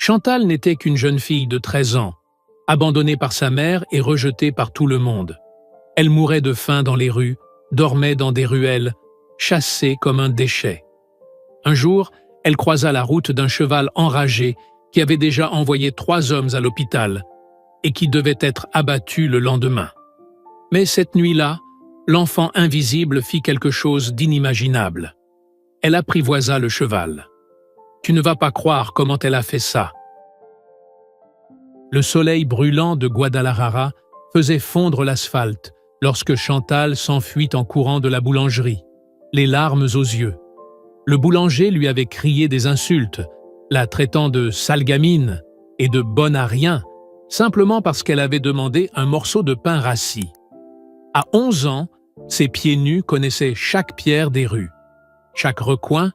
Chantal n'était qu'une jeune fille de 13 ans, abandonnée par sa mère et rejetée par tout le monde. Elle mourait de faim dans les rues, dormait dans des ruelles, chassée comme un déchet. Un jour, elle croisa la route d'un cheval enragé qui avait déjà envoyé 3 hommes à l'hôpital et qui devait être abattu le lendemain. Mais cette nuit-là, l'enfant invisible fit quelque chose d'inimaginable. Elle apprivoisa le cheval. Tu ne vas pas croire comment elle a fait ça. Le soleil brûlant de Guadalajara faisait fondre l'asphalte lorsque Chantal s'enfuit en courant de la boulangerie, les larmes aux yeux. Le boulanger lui avait crié des insultes, la traitant de sale gamine et de bonne à rien, simplement parce qu'elle avait demandé un morceau de pain rassis. À 11 ans, ses pieds nus connaissaient chaque pierre des rues, chaque recoin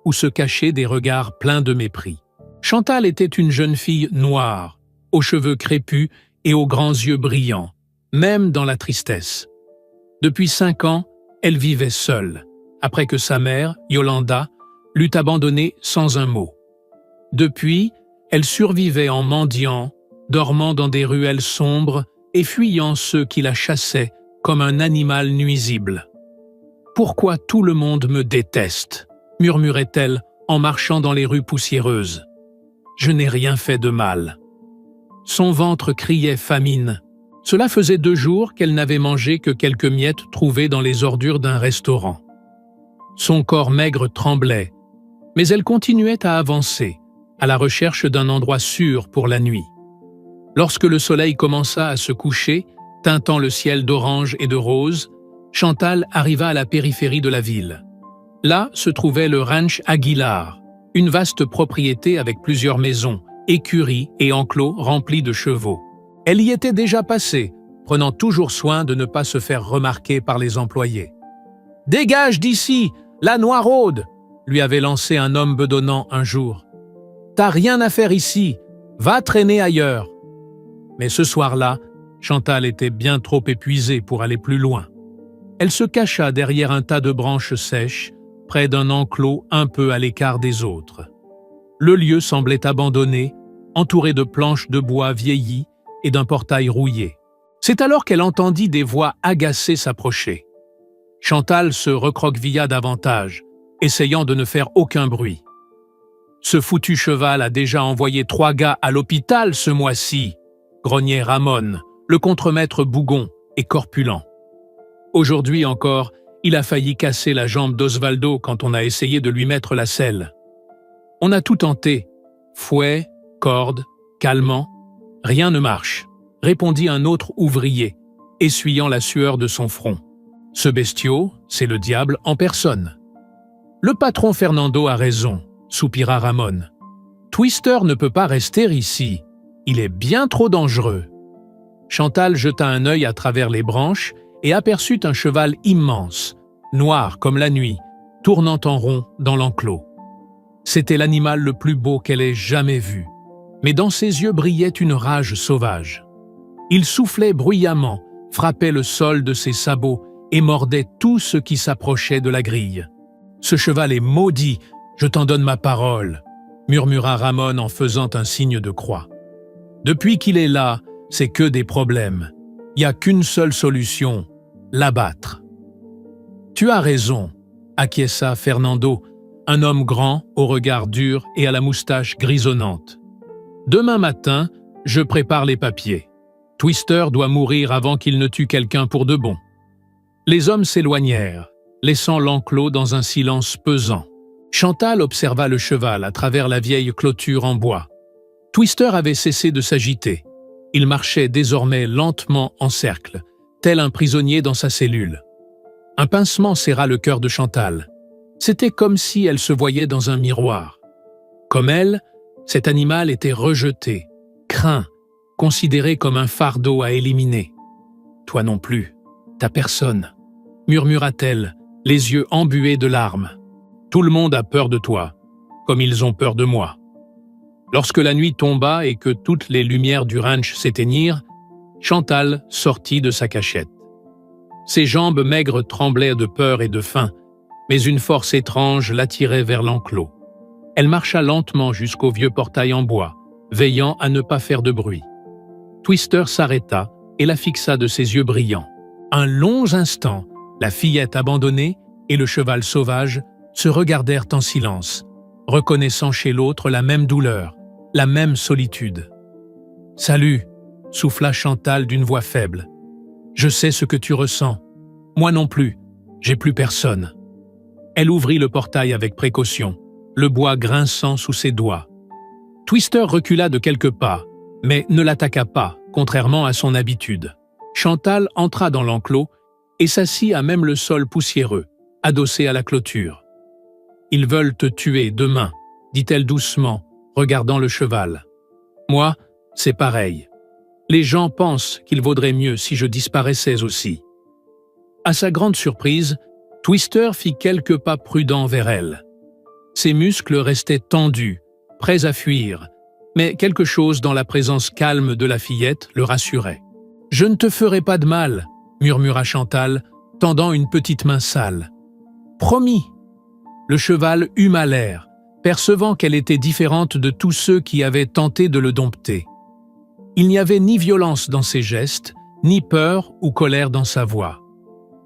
où se cachaient des regards pleins de mépris. Chantal était une jeune fille noire, aux cheveux crépus et aux grands yeux brillants, même dans la tristesse. Depuis 5 ans, elle vivait seule, après que sa mère, Yolanda, l'eut abandonnée sans un mot. Depuis, elle survivait en mendiant, dormant dans des ruelles sombres et fuyant ceux qui la chassaient comme un animal nuisible. « Pourquoi tout le monde me déteste ?» murmurait-elle en marchant dans les rues poussiéreuses. « Je n'ai rien fait de mal. » Son ventre criait famine. Cela faisait 2 jours qu'elle n'avait mangé que quelques miettes trouvées dans les ordures d'un restaurant. Son corps maigre tremblait, mais elle continuait à avancer, à la recherche d'un endroit sûr pour la nuit. Lorsque le soleil commença à se coucher, teintant le ciel d'orange et de rose, Chantal arriva à la périphérie de la ville. Là se trouvait le Ranch Aguilar, une vaste propriété avec plusieurs maisons, écuries et enclos remplis de chevaux. Elle y était déjà passée, prenant toujours soin de ne pas se faire remarquer par les employés. « Dégage d'ici, la noiraude !» lui avait lancé un homme bedonnant un jour. « T'as rien à faire ici, va traîner ailleurs !» Mais ce soir-là, Chantal était bien trop épuisée pour aller plus loin. Elle se cacha derrière un tas de branches sèches, près d'un enclos un peu à l'écart des autres. Le lieu semblait abandonné, entouré de planches de bois vieillies et d'un portail rouillé. C'est alors qu'elle entendit des voix agacées s'approcher. Chantal se recroquevilla davantage, essayant de ne faire aucun bruit. « Ce foutu cheval a déjà envoyé 3 gars à l'hôpital ce mois-ci !» grognait Ramon, le contremaître bougon et corpulent. Aujourd'hui encore, il a failli casser la jambe d'Osvaldo quand on a essayé de lui mettre la selle. On a tout tenté, fouet, corde, calmant, rien ne marche, répondit un autre ouvrier, essuyant la sueur de son front. Ce bestiau, c'est le diable en personne. Le patron Fernando a raison, soupira Ramon. Twister ne peut pas rester ici, il est bien trop dangereux. Chantal jeta un œil à travers les branches et aperçut un cheval immense, noir comme la nuit, tournant en rond dans l'enclos. C'était l'animal le plus beau qu'elle ait jamais vu, mais dans ses yeux brillait une rage sauvage. Il soufflait bruyamment, frappait le sol de ses sabots et mordait tout ce qui s'approchait de la grille. « Ce cheval est maudit, je t'en donne ma parole », murmura Ramon en faisant un signe de croix. « Depuis qu'il est là, c'est que des problèmes. Il n'y a qu'une seule solution, l'abattre. » « Tu as raison, » acquiesça Fernando, un homme grand, au regard dur et à la moustache grisonnante. « Demain matin, je prépare les papiers. Twister doit mourir avant qu'il ne tue quelqu'un pour de bon. » Les hommes s'éloignèrent, laissant l'enclos dans un silence pesant. Chantal observa le cheval à travers la vieille clôture en bois. Twister avait cessé de s'agiter. Il marchait désormais lentement en cercle, tel un prisonnier dans sa cellule. Un pincement serra le cœur de Chantal. C'était comme si elle se voyait dans un miroir. Comme elle, cet animal était rejeté, craint, considéré comme un fardeau à éliminer. « Toi non plus, t'as personne », murmura-t-elle, les yeux embués de larmes. « Tout le monde a peur de toi, comme ils ont peur de moi. » Lorsque la nuit tomba et que toutes les lumières du ranch s'éteignirent, Chantal sortit de sa cachette. Ses jambes maigres tremblaient de peur et de faim, mais une force étrange l'attirait vers l'enclos. Elle marcha lentement jusqu'au vieux portail en bois, veillant à ne pas faire de bruit. Twister s'arrêta et la fixa de ses yeux brillants. Un long instant, la fillette abandonnée et le cheval sauvage se regardèrent en silence, reconnaissant chez l'autre la même douleur, la même solitude. « Salut !» souffla Chantal d'une voix faible. « Je sais ce que tu ressens. Moi non plus, j'ai plus personne. » Elle ouvrit le portail avec précaution, le bois grinçant sous ses doigts. Twister recula de quelques pas, mais ne l'attaqua pas, contrairement à son habitude. Chantal entra dans l'enclos et s'assit à même le sol poussiéreux, adossé à la clôture. « Ils veulent te tuer demain, » dit-elle doucement, regardant le cheval. « Moi, c'est pareil. Les gens pensent qu'il vaudrait mieux si je disparaissais aussi. » À sa grande surprise, Twister fit quelques pas prudents vers elle. Ses muscles restaient tendus, prêts à fuir, mais quelque chose dans la présence calme de la fillette le rassurait. « Je ne te ferai pas de mal, » murmura Chantal, tendant une petite main sale. « Promis !» Le cheval huma l'air, percevant qu'elle était différente de tous ceux qui avaient tenté de le dompter. Il n'y avait ni violence dans ses gestes, ni peur ou colère dans sa voix.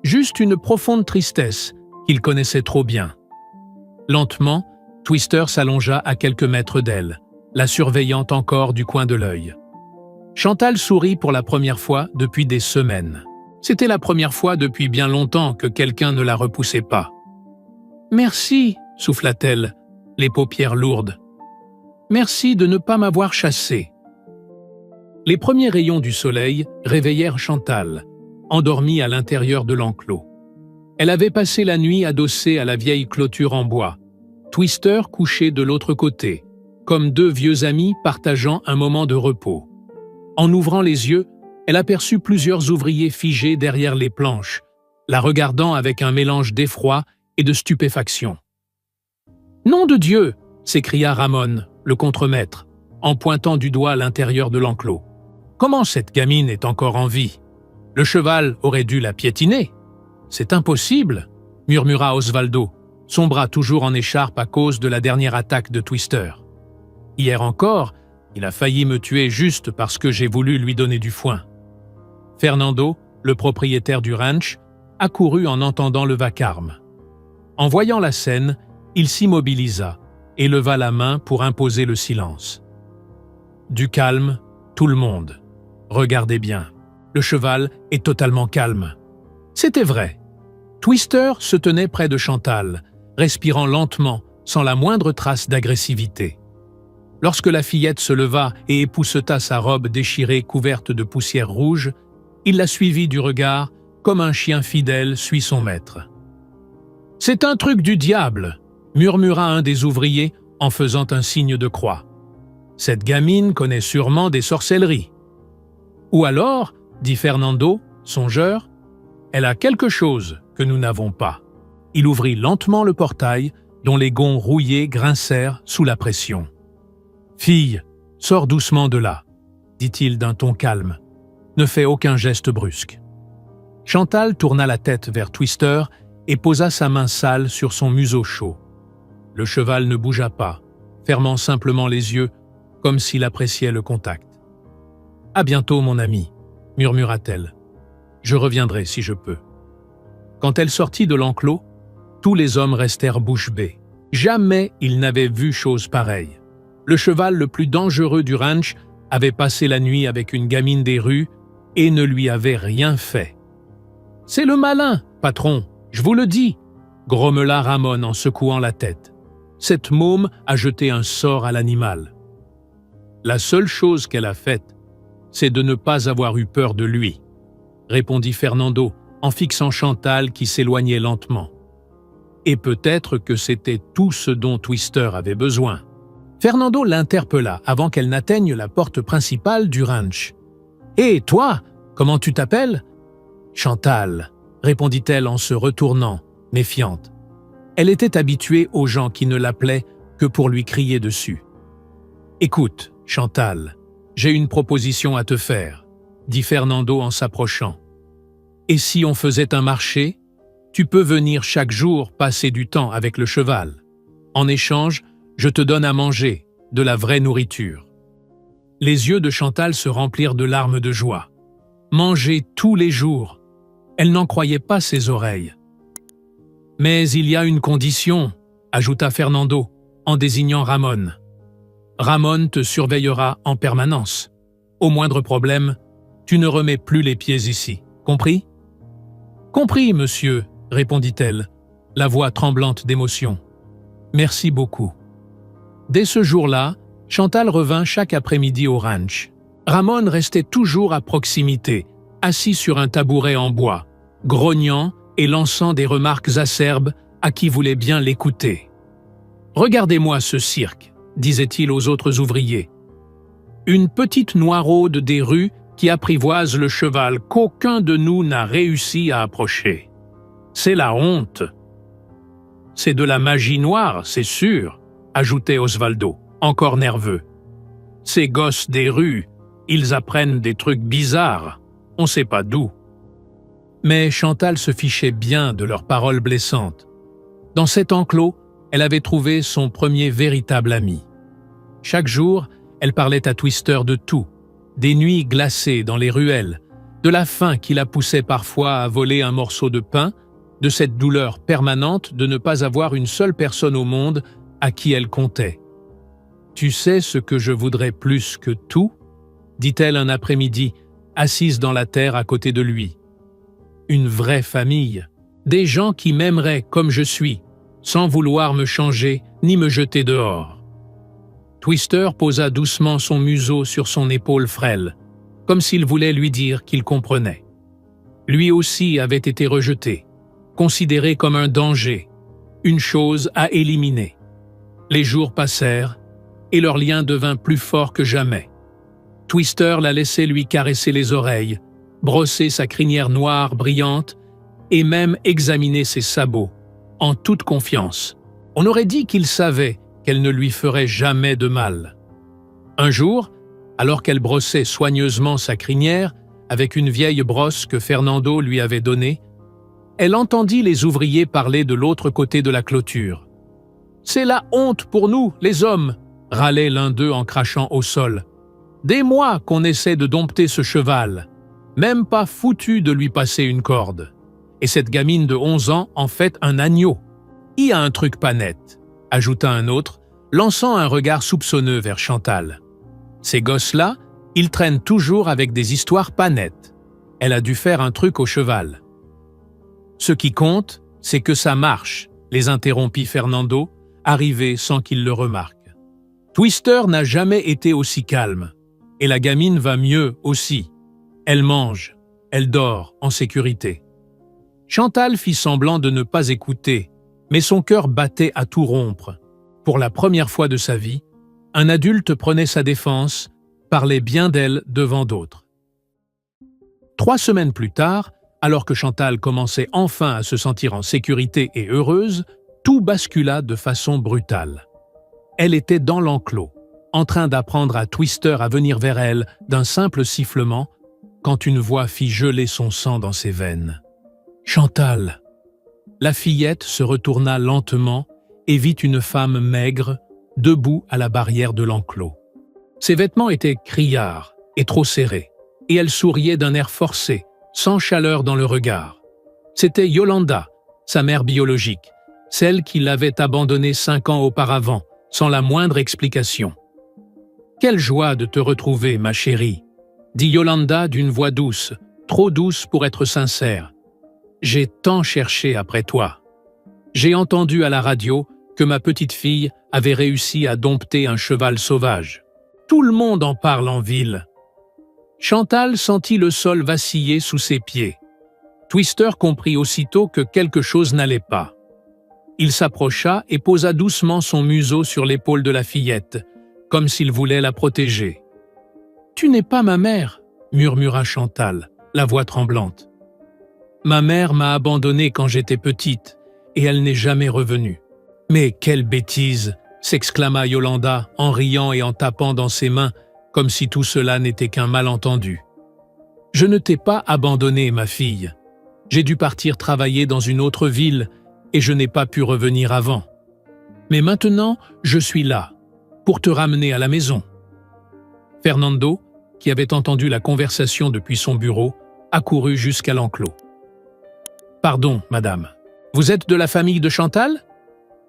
Juste une profonde tristesse qu'il connaissait trop bien. Lentement, Twister s'allongea à quelques mètres d'elle, la surveillant encore du coin de l'œil. Chantal sourit pour la première fois depuis des semaines. C'était la première fois depuis bien longtemps que quelqu'un ne la repoussait pas. « Merci, » souffla-t-elle, les paupières lourdes. « Merci de ne pas m'avoir chassée. » Les premiers rayons du soleil réveillèrent Chantal, endormie à l'intérieur de l'enclos. Elle avait passé la nuit adossée à la vieille clôture en bois, Twister couché de l'autre côté, comme deux vieux amis partageant un moment de repos. En ouvrant les yeux, elle aperçut plusieurs ouvriers figés derrière les planches, la regardant avec un mélange d'effroi et de stupéfaction. « Nom de Dieu !» s'écria Ramon, le contremaître, en pointant du doigt l'intérieur de l'enclos. « Comment cette gamine est encore en vie ? Le cheval aurait dû la piétiner. »« C'est impossible !» murmura Osvaldo, son bras toujours en écharpe à cause de la dernière attaque de Twister. « Hier encore, il a failli me tuer juste parce que j'ai voulu lui donner du foin. » Fernando, le propriétaire du ranch, accourut en entendant le vacarme. En voyant la scène, il s'immobilisa et leva la main pour imposer le silence. Du calme, tout le monde. Regardez bien, le cheval est totalement calme. C'était vrai. Twister se tenait près de Chantal, respirant lentement, sans la moindre trace d'agressivité. Lorsque la fillette se leva et épousseta sa robe déchirée couverte de poussière rouge, il la suivit du regard, comme un chien fidèle suit son maître. « C'est un truc du diable !» murmura un des ouvriers en faisant un signe de croix. « Cette gamine connaît sûrement des sorcelleries. » Ou alors, dit Fernando, songeur, « elle a quelque chose que nous n'avons pas. » Il ouvrit lentement le portail, dont les gonds rouillés grincèrent sous la pression. « Fille, sors doucement de là, » dit-il d'un ton calme. « Ne fais aucun geste brusque. » Chantal tourna la tête vers Twister et posa sa main sale sur son museau chaud. Le cheval ne bougea pas, fermant simplement les yeux, comme s'il appréciait le contact. « À bientôt, mon ami, » murmura-t-elle. « Je reviendrai si je peux. » Quand elle sortit de l'enclos, tous les hommes restèrent bouche bée. Jamais ils n'avaient vu chose pareille. Le cheval le plus dangereux du ranch avait passé la nuit avec une gamine des rues et ne lui avait rien fait. « C'est le malin, patron, je vous le dis !» grommela Ramon en secouant la tête. « Cette môme a jeté un sort à l'animal. La seule chose qu'elle a faite, c'est de ne pas avoir eu peur de lui, » répondit Fernando en fixant Chantal qui s'éloignait lentement. Et peut-être que c'était tout ce dont Twister avait besoin. Fernando l'interpella avant qu'elle n'atteigne la porte principale du ranch. « Hé, toi, comment tu t'appelles ?»« Chantal », répondit-elle en se retournant, méfiante. Elle était habituée aux gens qui ne l'appelaient que pour lui crier dessus. « Écoute, Chantal, j'ai une proposition à te faire, » dit Fernando en s'approchant. « Et si on faisait un marché ? Tu peux venir chaque jour passer du temps avec le cheval. En échange, je te donne à manger, de la vraie nourriture. » Les yeux de Chantal se remplirent de larmes de joie. Manger tous les jours. Elle n'en croyait pas ses oreilles. « Mais il y a une condition », ajouta Fernando, en désignant Ramon. « Ramon te surveillera en permanence. Au moindre problème, tu ne remets plus les pieds ici. Compris ?»« Compris, monsieur », répondit-elle, la voix tremblante d'émotion. « Merci beaucoup. » Dès ce jour-là, Chantal revint chaque après-midi au ranch. Ramon restait toujours à proximité, assis sur un tabouret en bois, grognant et lançant des remarques acerbes à qui voulait bien l'écouter. « Regardez-moi ce cirque », disait-il aux autres ouvriers. « Une petite noiraude des rues qui apprivoise le cheval qu'aucun de nous n'a réussi à approcher. C'est la honte. »« C'est de la magie noire, c'est sûr », ajoutait Osvaldo, encore nerveux. « Ces gosses des rues, ils apprennent des trucs bizarres, on sait pas d'où. » Mais Chantal se fichait bien de leurs paroles blessantes. Dans cet enclos, elle avait trouvé son premier véritable ami. Chaque jour, elle parlait à Twister de tout, des nuits glacées dans les ruelles, de la faim qui la poussait parfois à voler un morceau de pain, de cette douleur permanente de ne pas avoir une seule personne au monde à qui elle comptait. « Tu sais ce que je voudrais plus que tout ?» dit-elle un après-midi, assise dans la terre à côté de lui. « Une vraie famille, des gens qui m'aimeraient comme je suis, sans vouloir me changer ni me jeter dehors. » Twister posa doucement son museau sur son épaule frêle, comme s'il voulait lui dire qu'il comprenait. Lui aussi avait été rejeté, considéré comme un danger, une chose à éliminer. Les jours passèrent, et leur lien devint plus fort que jamais. Twister la laissait lui caresser les oreilles, brosser sa crinière noire brillante et même examiner ses sabots, en toute confiance. On aurait dit qu'il savait qu'elle ne lui ferait jamais de mal. Un jour, alors qu'elle brossait soigneusement sa crinière avec une vieille brosse que Fernando lui avait donnée, elle entendit les ouvriers parler de l'autre côté de la clôture. « C'est la honte pour nous, les hommes !» râlait l'un d'eux en crachant au sol. « Des mois qu'on essaie de dompter ce cheval, même pas foutu de lui passer une corde. Et cette gamine de 11 ans en fait un agneau. Il y a un truc pas net, » ajouta un autre, lançant un regard soupçonneux vers Chantal. « Ces gosses-là, ils traînent toujours avec des histoires pas nettes. Elle a dû faire un truc au cheval. »« Ce qui compte, c'est que ça marche, » les interrompit Fernando, arrivé sans qu'il le remarque. Twister n'a jamais été aussi calme, et la gamine va mieux aussi. Elle mange, elle dort en sécurité. Chantal fit semblant de ne pas écouter, mais son cœur battait à tout rompre. Pour la première fois de sa vie, un adulte prenait sa défense, parlait bien d'elle devant d'autres. 3 semaines plus tard, alors que Chantal commençait enfin à se sentir en sécurité et heureuse, tout bascula de façon brutale. Elle était dans l'enclos, en train d'apprendre à Twister à venir vers elle d'un simple sifflement, quand une voix fit geler son sang dans ses veines. « Chantal !» La fillette se retourna lentement et vit une femme maigre, debout à la barrière de l'enclos. Ses vêtements étaient criards et trop serrés, et elle souriait d'un air forcé, sans chaleur dans le regard. C'était Yolanda, sa mère biologique, celle qui l'avait abandonnée 5 ans auparavant, sans la moindre explication. « Quelle joie de te retrouver, ma chérie !» dit Yolanda d'une voix douce, trop douce pour être sincère. « J'ai tant cherché après toi. J'ai entendu à la radio que ma petite fille avait réussi à dompter un cheval sauvage. Tout le monde en parle en ville. » Chantal sentit le sol vaciller sous ses pieds. Twister comprit aussitôt que quelque chose n'allait pas. Il s'approcha et posa doucement son museau sur l'épaule de la fillette, comme s'il voulait la protéger. « Tu n'es pas ma mère, » murmura Chantal, la voix tremblante. « Ma mère m'a abandonnée quand j'étais petite, et elle n'est jamais revenue. »« Mais quelle bêtise !» s'exclama Yolanda en riant et en tapant dans ses mains, comme si tout cela n'était qu'un malentendu. « Je ne t'ai pas abandonnée, ma fille. J'ai dû partir travailler dans une autre ville, et je n'ai pas pu revenir avant. Mais maintenant, je suis là, pour te ramener à la maison. » Fernando, qui avait entendu la conversation depuis son bureau, accourut jusqu'à l'enclos. « Pardon, madame. Vous êtes de la famille de Chantal ?»«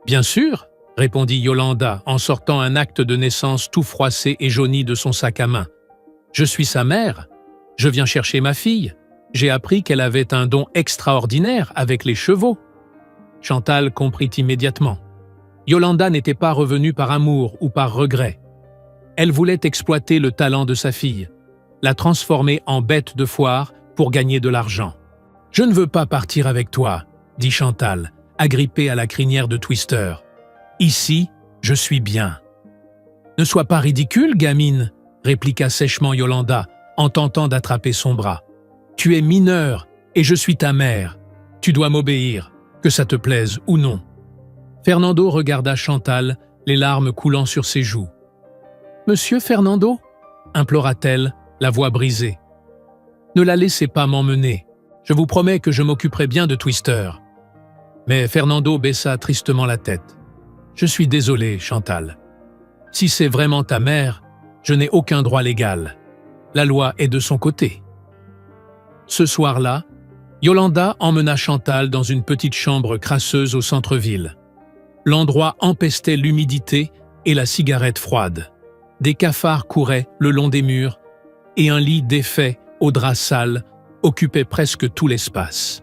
Bien sûr, » répondit Yolanda en sortant un acte de naissance tout froissé et jauni de son sac à main. « Je suis sa mère. Je viens chercher ma fille. J'ai appris qu'elle avait un don extraordinaire avec les chevaux. » Chantal comprit immédiatement. Yolanda n'était pas revenue par amour ou par regret. Elle voulait exploiter le talent de sa fille, la transformer en bête de foire pour gagner de l'argent. « Je ne veux pas partir avec toi, » dit Chantal, agrippée à la crinière de Twister. « Ici, je suis bien. »« Ne sois pas ridicule, gamine, » répliqua sèchement Yolanda, en tentant d'attraper son bras. « Tu es mineure et je suis ta mère. Tu dois m'obéir, que ça te plaise ou non. » Fernando regarda Chantal, les larmes coulant sur ses joues. « Monsieur Fernando » implora-t-elle, la voix brisée. « Ne la laissez pas m'emmener. Je vous promets que je m'occuperai bien de Twister. » Mais Fernando baissa tristement la tête. « Je suis désolé, Chantal. Si c'est vraiment ta mère, je n'ai aucun droit légal. La loi est de son côté. » Ce soir-là, Yolanda emmena Chantal dans une petite chambre crasseuse au centre-ville. L'endroit empestait l'humidité et la cigarette froide. Des cafards couraient le long des murs et un lit défait aux draps sales occupait presque tout l'espace.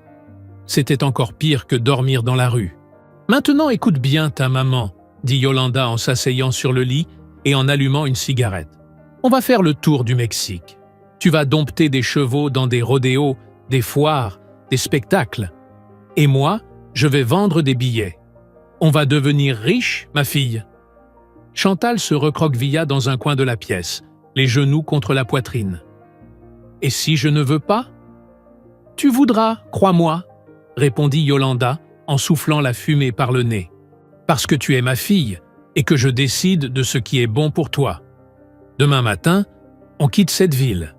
C'était encore pire que dormir dans la rue. « Maintenant écoute bien ta maman », dit Yolanda en s'asseyant sur le lit et en allumant une cigarette. « On va faire le tour du Mexique. Tu vas dompter des chevaux dans des rodéos, des foires, des spectacles. Et moi, je vais vendre des billets. On va devenir riche, ma fille. » Chantal se recroquevilla dans un coin de la pièce, les genoux contre la poitrine. « Et si je ne veux pas ?»« Tu voudras, crois-moi, » répondit Yolanda en soufflant la fumée par le nez. « Parce que tu es ma fille et que je décide de ce qui est bon pour toi. Demain matin, on quitte cette ville. »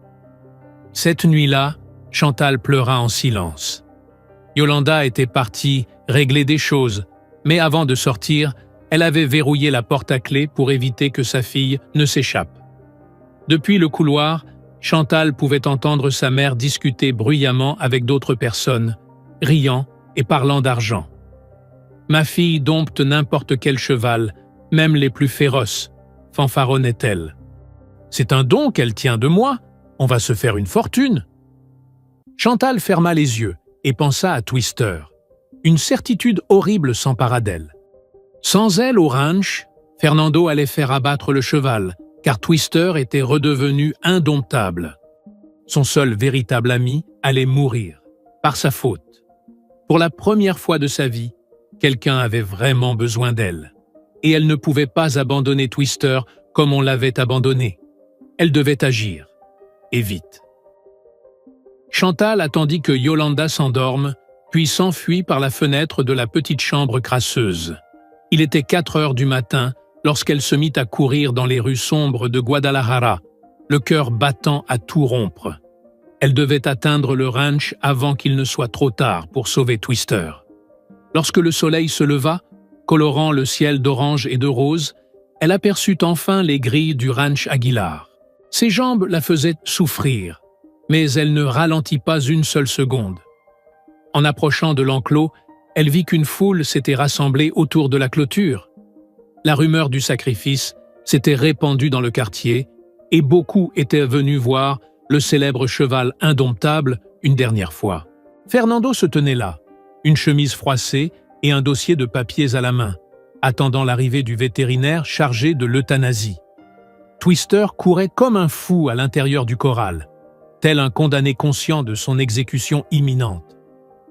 Cette nuit-là, Chantal pleura en silence. Yolanda était partie régler des choses, mais avant de sortir, elle avait verrouillé la porte à clé pour éviter que sa fille ne s'échappe. Depuis le couloir, Chantal pouvait entendre sa mère discuter bruyamment avec d'autres personnes, riant et parlant d'argent. « Ma fille dompte n'importe quel cheval, même les plus féroces, » fanfaronnait-elle. « C'est un don qu'elle tient de moi, on va se faire une fortune. » Chantal ferma les yeux et pensa à Twister. Une certitude horrible s'empara d'elle. Sans elle au ranch, Fernando allait faire abattre le cheval, car Twister était redevenu indomptable. Son seul véritable ami allait mourir, par sa faute. Pour la première fois de sa vie, quelqu'un avait vraiment besoin d'elle. Et elle ne pouvait pas abandonner Twister comme on l'avait abandonné. Elle devait agir. Et vite. Chantal attendit que Yolanda s'endorme, puis s'enfuit par la fenêtre de la petite chambre crasseuse. Il était 4 heures du matin lorsqu'elle se mit à courir dans les rues sombres de Guadalajara, le cœur battant à tout rompre. Elle devait atteindre le ranch avant qu'il ne soit trop tard pour sauver Twister. Lorsque le soleil se leva, colorant le ciel d'orange et de rose, elle aperçut enfin les grilles du ranch Aguilar. Ses jambes la faisaient souffrir, mais elle ne ralentit pas une seule seconde. En approchant de l'enclos, elle vit qu'une foule s'était rassemblée autour de la clôture. La rumeur du sacrifice s'était répandue dans le quartier et beaucoup étaient venus voir le célèbre cheval indomptable une dernière fois. Fernando se tenait là, une chemise froissée et un dossier de papiers à la main, attendant l'arrivée du vétérinaire chargé de l'euthanasie. Twister courait comme un fou à l'intérieur du corral, tel un condamné conscient de son exécution imminente.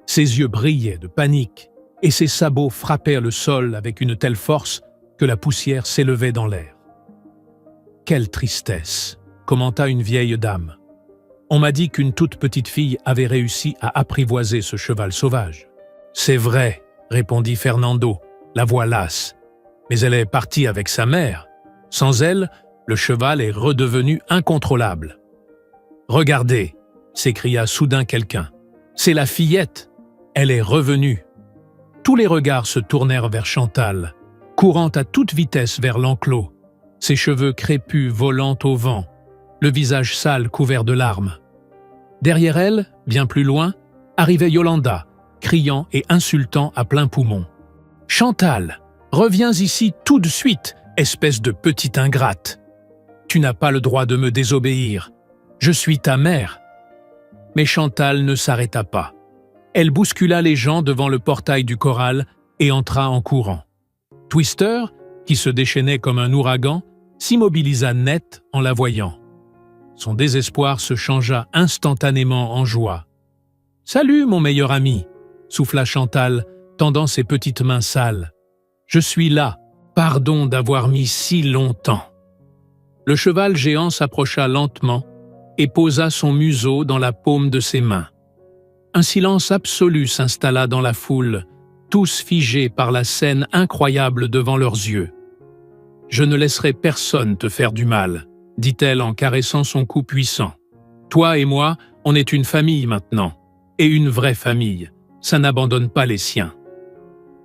Ses yeux brillaient de panique et ses sabots frappaient le sol avec une telle force que la poussière s'élevait dans l'air. « Quelle tristesse !» commenta une vieille dame. « On m'a dit qu'une toute petite fille avait réussi à apprivoiser ce cheval sauvage. »« C'est vrai, » répondit Fernando, la voix lasse. « Mais elle est partie avec sa mère. Sans elle, le cheval est redevenu incontrôlable. »« Regardez !» s'écria soudain quelqu'un. « C'est la fillette. Elle est revenue. » Tous les regards se tournèrent vers Chantal, courant à toute vitesse vers l'enclos, ses cheveux crépus volant au vent, le visage sale couvert de larmes. Derrière elle, bien plus loin, arrivait Yolanda, criant et insultant à plein poumon. « Chantal, reviens ici tout de suite, espèce de petite ingrate. Tu n'as pas le droit de me désobéir. Je suis ta mère. » Mais Chantal ne s'arrêta pas. Elle bouscula les gens devant le portail du corral et entra en courant. Twister, qui se déchaînait comme un ouragan, s'immobilisa net en la voyant. Son désespoir se changea instantanément en joie. « Salut, mon meilleur ami !» souffla Chantal, tendant ses petites mains sales. « Je suis là. Pardon d'avoir mis si longtemps. » Le cheval géant s'approcha lentement et posa son museau dans la paume de ses mains. Un silence absolu s'installa dans la foule, tous figés par la scène incroyable devant leurs yeux. « Je ne laisserai personne te faire du mal, » dit-elle en caressant son cou puissant. « Toi et moi, on est une famille maintenant, et une vraie famille, ça n'abandonne pas les siens. »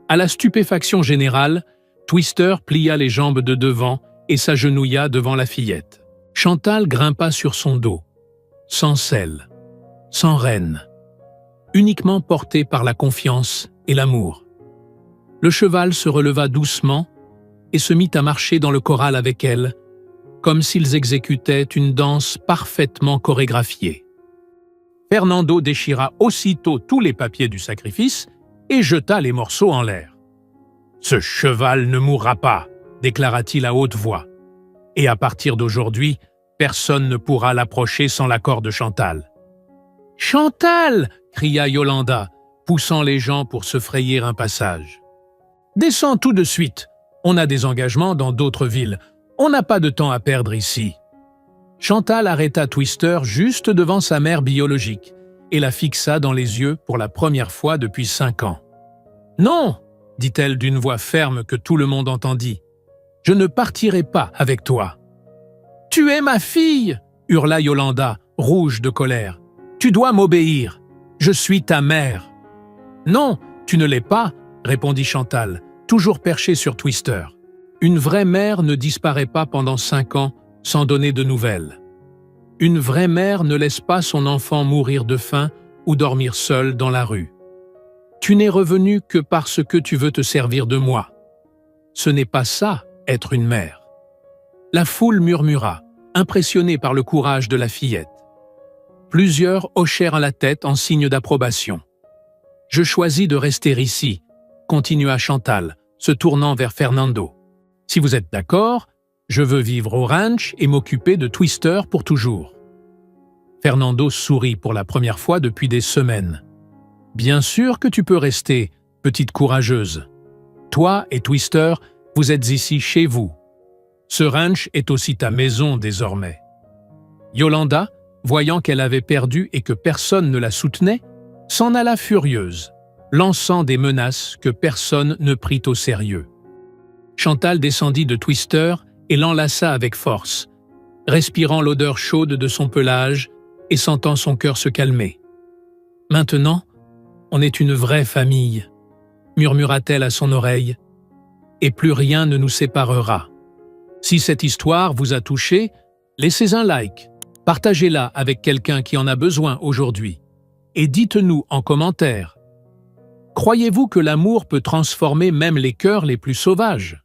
À la stupéfaction générale, Twister plia les jambes de devant et s'agenouilla devant la fillette. Chantal grimpa sur son dos, sans selle, sans rêne, uniquement portée par la confiance et l'amour. Le cheval se releva doucement et se mit à marcher dans le corral avec elle, comme s'ils exécutaient une danse parfaitement chorégraphiée. Fernando déchira aussitôt tous les papiers du sacrifice et jeta les morceaux en l'air. « Ce cheval ne mourra pas !» déclara-t-il à haute voix. « Et à partir d'aujourd'hui, personne ne pourra l'approcher sans l'accord de Chantal. »« Chantal !» cria Yolanda, poussant les gens pour se frayer un passage. « Descends tout de suite. On a des engagements dans d'autres villes. On n'a pas de temps à perdre ici. » Chantal arrêta Twister juste devant sa mère biologique et la fixa dans les yeux pour la première fois depuis 5 ans. « Non !» dit-elle d'une voix ferme que tout le monde entendit. « Je ne partirai pas avec toi. »« Tu es ma fille !» hurla Yolanda, rouge de colère. « Tu dois m'obéir. Je suis ta mère. »« Non, tu ne l'es pas !» répondit Chantal, toujours perchée sur Twister. Une vraie mère ne disparaît pas pendant 5 ans sans donner de nouvelles. Une vraie mère ne laisse pas son enfant mourir de faim ou dormir seul dans la rue. Tu n'es revenu que parce que tu veux te servir de moi. Ce n'est pas ça, être une mère. La foule murmura, impressionnée par le courage de la fillette. Plusieurs hochèrent la tête en signe d'approbation. « Je choisis de rester ici », continua Chantal, se tournant vers Fernando. « Si vous êtes d'accord, je veux vivre au ranch et m'occuper de Twister pour toujours. » Fernando sourit pour la première fois depuis des semaines. « Bien sûr que tu peux rester, petite courageuse. Toi et Twister, vous êtes ici chez vous. Ce ranch est aussi ta maison désormais. » Yolanda, voyant qu'elle avait perdu et que personne ne la soutenait, s'en alla furieuse, lançant des menaces que personne ne prit au sérieux. Chantal descendit de Twister et l'enlaça avec force, respirant l'odeur chaude de son pelage et sentant son cœur se calmer. « Maintenant, on est une vraie famille, » murmura-t-elle à son oreille, « et plus rien ne nous séparera. Si cette histoire vous a touché, laissez un like, partagez-la avec quelqu'un qui en a besoin aujourd'hui, et dites-nous en commentaire. Croyez-vous que l'amour peut transformer même les cœurs les plus sauvages ?